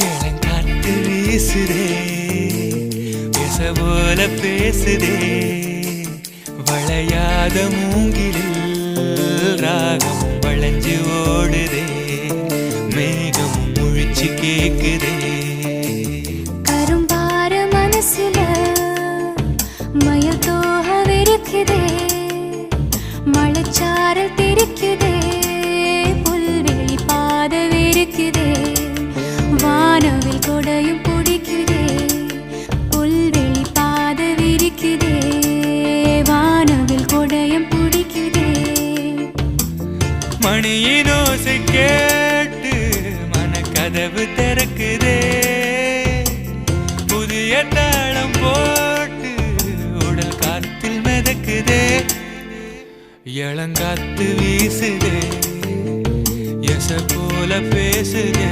இளங்காத்து வீசுதே பேச போல பேசுதே வளையாத மூங்கிலில் ராகம் வளைஞ்சு ஓடுதே மேகம் முழிச்சு கேக்குதே கரும்பார மனசுல மயில் தோகவிருக்குதே மழைச்சாரல் தெரிக்குதே புல்வெளி பாதவிருக்குதே வானவில் கொடையும் பிடிக்குதே புல்வெளி பாதவிருக்குதே வானவில் கொடையும் பிடிக்குதே மணியின் ஓசை கேட்டு மனக்கதவு திறக்குதே புதிய தாளம் போட்டு உடல் காத்தில் மிதக்குதே இளங்காத்து வீசுதே எச போல பேசுதே